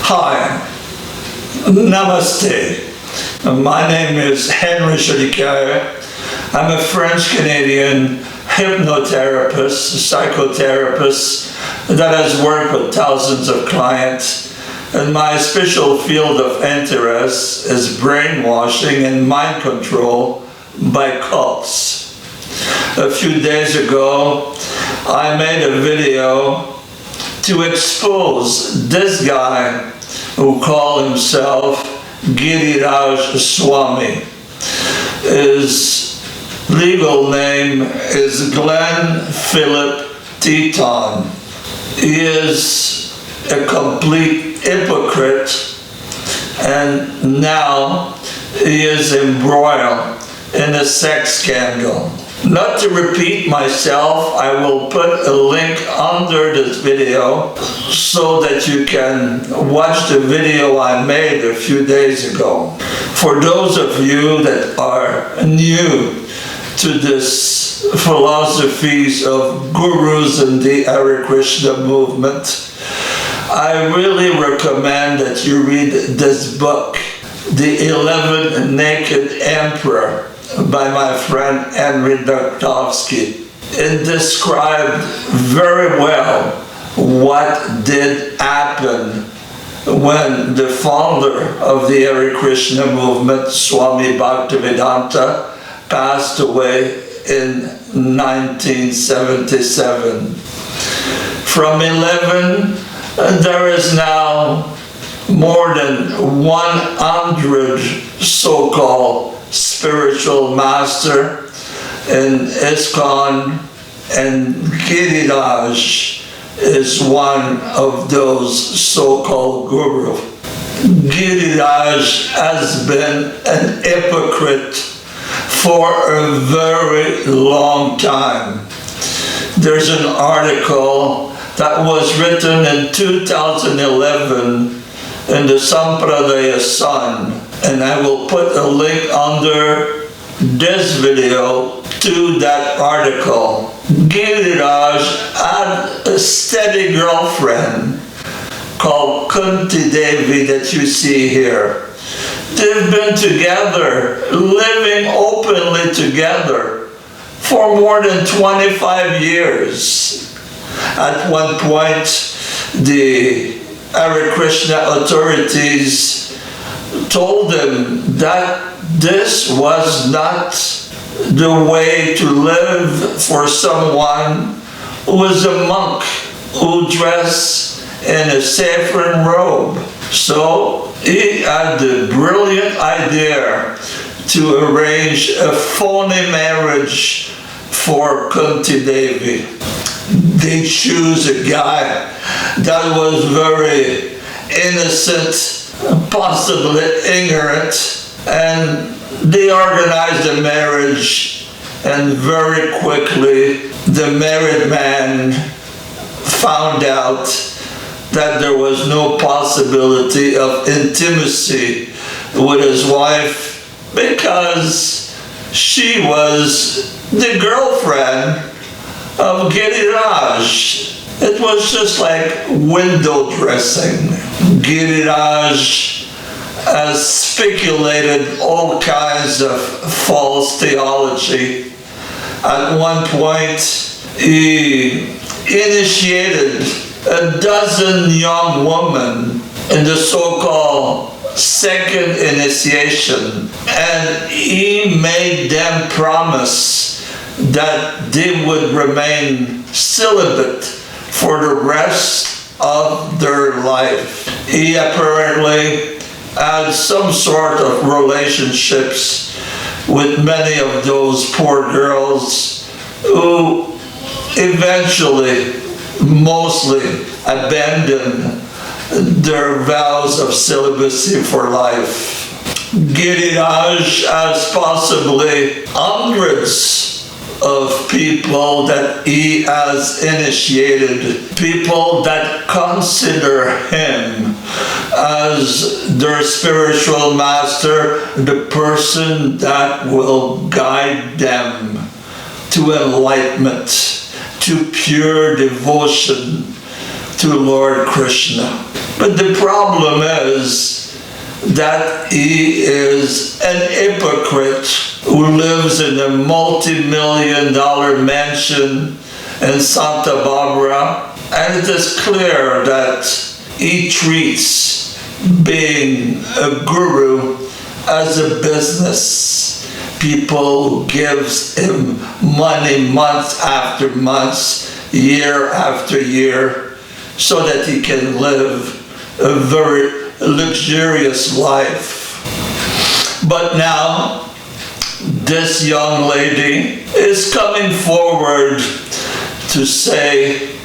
Hi, Namaste. My name is Henry Giriraj. I'm a French-Canadian hypnotherapist, psychotherapist that has worked with thousands of clients. And my special field of interest is brainwashing and mind control by cults. A few days ago, I made a video to expose this guy who called himself Giriraj Swami. His legal name is Glenn Philip Teton. He is a complete hypocrite, and now he is embroiled in a sex scandal. Not to repeat myself, I will put a link under this video so that you can watch the video I made a few days ago. For those of you that are new to this philosophies of gurus in the Hare Krishna movement, I really recommend that you read this book, The 11th Naked Emperor, by my friend Henry Doctowski. It described very well what did happen when the founder of the Hare Krishna movement, Swami Bhaktivedanta, passed away in 1977. From 11, there is now more than 100 so-called spiritual master in Iskcon, and Giriraj is one of those so-called gurus. Giriraj has been an hypocrite for a very long time. There's an article that was written in 2011 in the Sampradaya Sun, and I will put a link under this video to that article. Giriraj had a steady girlfriend called Kunti Devi that you see here. They've been together, living openly together for more than 25 years. At one point, the Hare Krishna authorities told him that this was not the way to live for someone who was a monk who dressed in a saffron robe. So he had the brilliant idea to arrange a phony marriage for Kunti Devi. They choose a guy that was very innocent, possibly ignorant, and they organized a marriage, and very quickly the married man found out that there was no possibility of intimacy with his wife because she was the girlfriend of Giriraj. It was just like window dressing. Giriraj has speculated all kinds of false theology. At one point, he initiated a dozen young women in the so-called second initiation, and he made them promise that they would remain celibate for the rest of their life. He apparently had some sort of relationships with many of those poor girls who eventually mostly abandoned their vows of celibacy for life. Giriraj has possibly hundreds of people that he has initiated, people that consider him as their spiritual master, the person that will guide them to enlightenment, to pure devotion to Lord Krishna. But the problem is that he is an hypocrite who lives in a multi-million-dollar mansion in Santa Barbara, and it is clear that he treats being a guru as a business. People gives him money month after month, year after year, so that he can live a very luxurious life. But now, this young lady is coming forward to say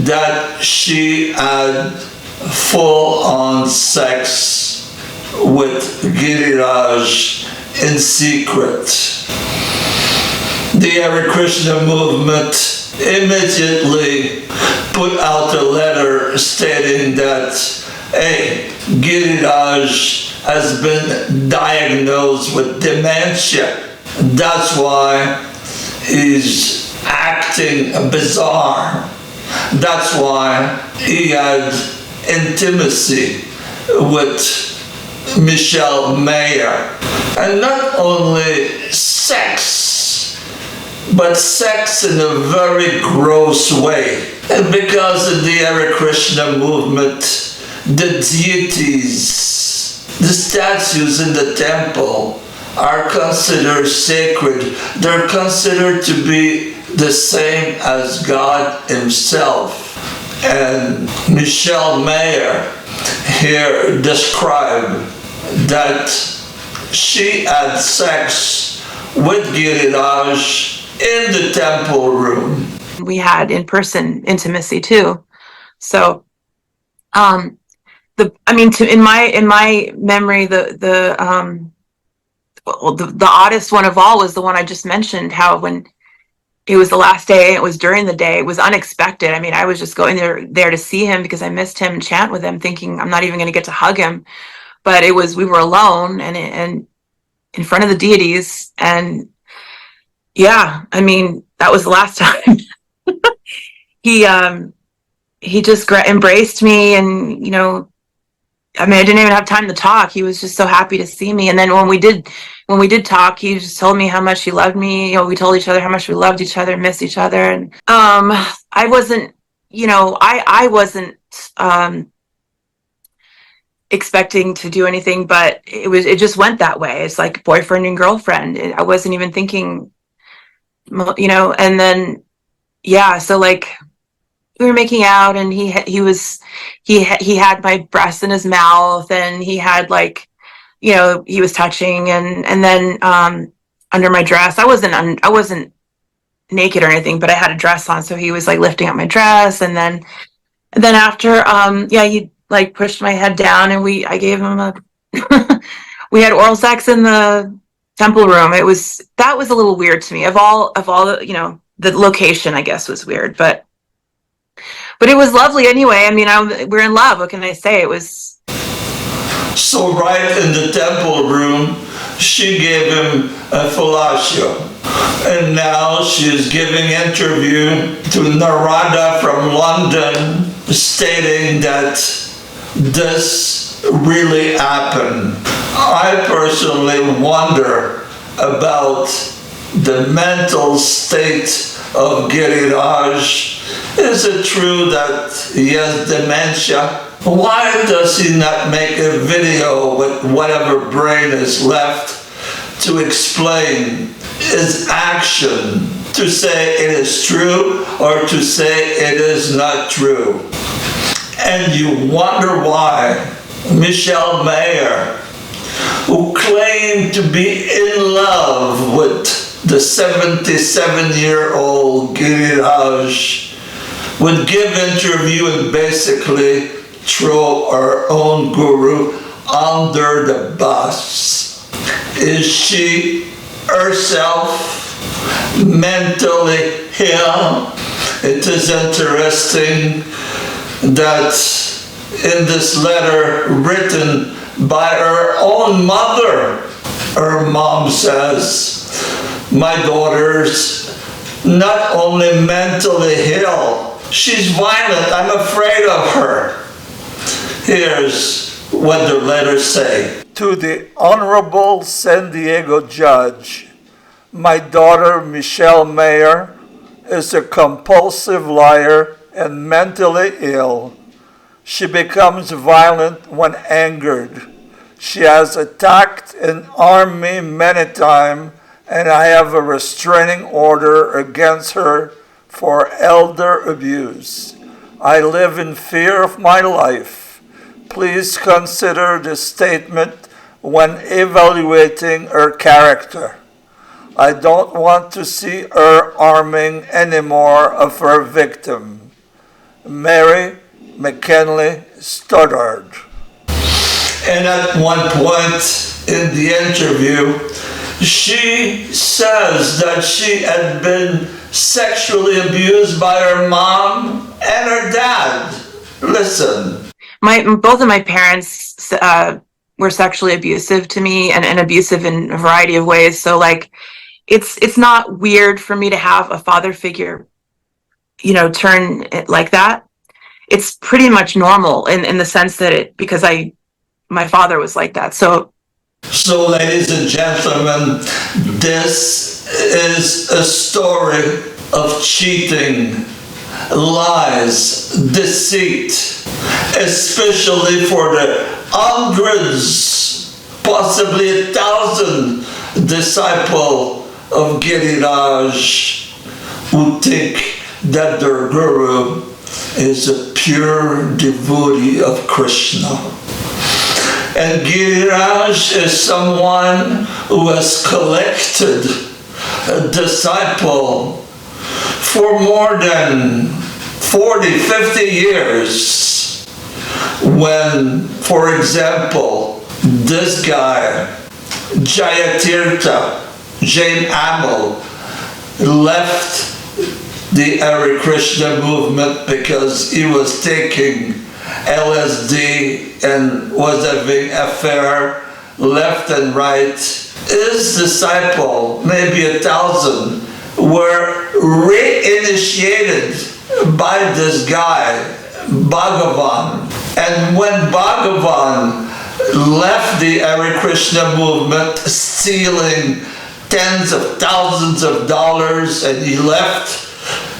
that she had full-on sex with Giriraj in secret. The Hare Krishna movement immediately put out a letter stating that, hey, Giriraj has been diagnosed with dementia. That's why he's acting bizarre. That's why he had intimacy with Michelle Mayer. And not only sex, but sex in a very gross way. And because of the Hare Krishna movement, the deities, the statues in the temple, are considered sacred. They're considered to be the same as God himself. And Michelle Mayer here described that she had sex with Giriraj in the temple room. We had in-person intimacy too. So, in my memory, the oddest one of all was the one I just mentioned. How when it was the last day, it was during the day, it was unexpected. I mean, I was just going there to see him because I missed him and chant with him, thinking I'm not even going to get to hug him. But we were alone and in front of the deities, and yeah, I mean, that was the last time. He just embraced me, and I mean, I didn't even have time to talk. He was just so happy to see me. And then when we did talk, he just told me how much he loved me. We told each other how much we loved each other, missed each other. And I wasn't, I wasn't expecting to do anything, but it just went that way. It's like boyfriend and girlfriend. I wasn't even thinking, and then, yeah, so like, we were making out, and he had my breasts in his mouth, and he had he was touching, and then under my dress, I wasn't naked or anything, but I had a dress on, so he was like lifting up my dress, and then after he like pushed my head down, and I gave him we had oral sex in the temple room. That was a little weird to me. Of all the the location, I guess, was weird, but it was lovely anyway. I mean, we're in love. What can I say? It was. So right in the temple room, she gave him a fellatio. And now she is giving interview to Narada from London, stating that this really happened. I personally wonder about the mental state of Giriraj. Is it true that he has dementia? Why does he not make a video with whatever brain is left to explain his action, to say it is true or to say it is not true? And you wonder why Michelle Mayer, who claimed to be in love with the 77-year-old Giriraj, would give interview and basically throw her own guru under the bus. Is she herself mentally ill? It is interesting that in this letter written by her own mother, her mom says, my daughter's not only mentally ill, she's violent. I'm afraid of her. Here's what the letters say. To the Honorable San Diego Judge, my daughter Michelle Mayer is a compulsive liar and mentally ill. She becomes violent when angered. She has attacked and harmed me many times, and I have a restraining order against her for elder abuse. I live in fear of my life. Please consider this statement when evaluating her character. I don't want to see her harming any more of her victim. Mary McCauley, Stoddard. And at one point in the interview, she says that she had been sexually abused by her mom and her dad. Listen. Both of my parents were sexually abusive to me and abusive in a variety of ways. So like, it's not weird for me to have a father figure, turn it like that. It's pretty much normal in the sense that because my father was like that. So ladies and gentlemen, this is a story of cheating, lies, deceit, especially for the hundreds, possibly 1,000 disciples of Giriraj who think that their guru is a pure devotee of Krishna. And Giriraj is someone who has collected a disciple for more than 40, 50 years. When, for example, this guy, Jayatirtha, Jain Amal, left the Hare Krishna movement because he was taking LSD and was having affair left and right. His disciple, maybe 1,000, were reinitiated by this guy, Bhagavan. And when Bhagavan left the Hare Krishna movement, stealing tens of thousands of dollars, and he left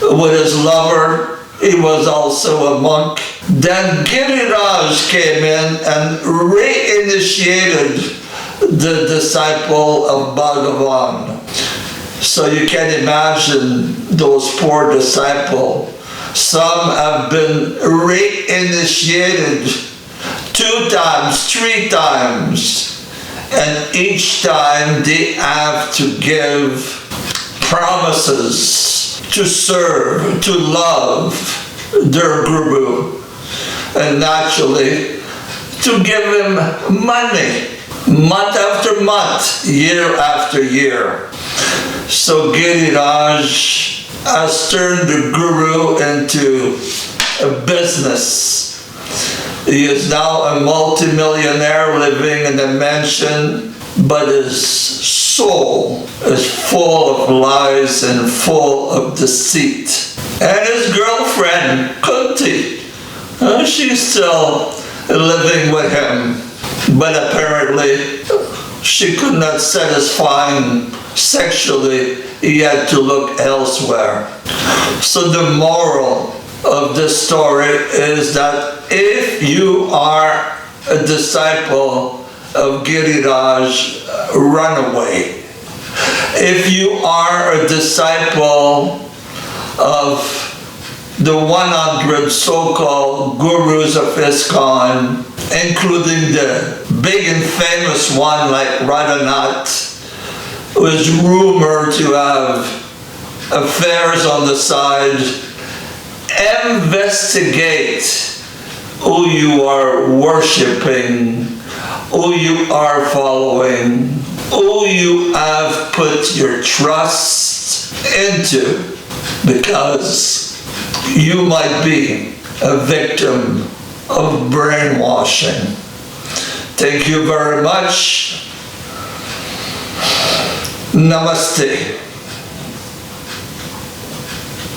with his lover, he was also a monk. Then Giriraj came in and reinitiated the disciple of Bhagavan. So you can imagine those poor disciples. Some have been reinitiated 2 times, 3 times, and each time they have to give promises to serve, to love their guru, and naturally to give him money, month after month, year after year. So Giriraj has turned the guru into a business. He is now a multimillionaire living in a mansion, but his soul is full of lies and full of deceit. And his girlfriend, Kunti, she's still living with him, but apparently she could not satisfy him sexually. He had to look elsewhere. So the moral of this story is that if you are a disciple of Giriraj, run away. If you are a disciple of the 100 so-called gurus of Iskcon, including the big and famous one like Radhanath, who is rumored to have affairs on the side, investigate who you are worshipping, who you are following, who you have put your trust into, because you might be a victim of brainwashing. Thank you very much. Namaste.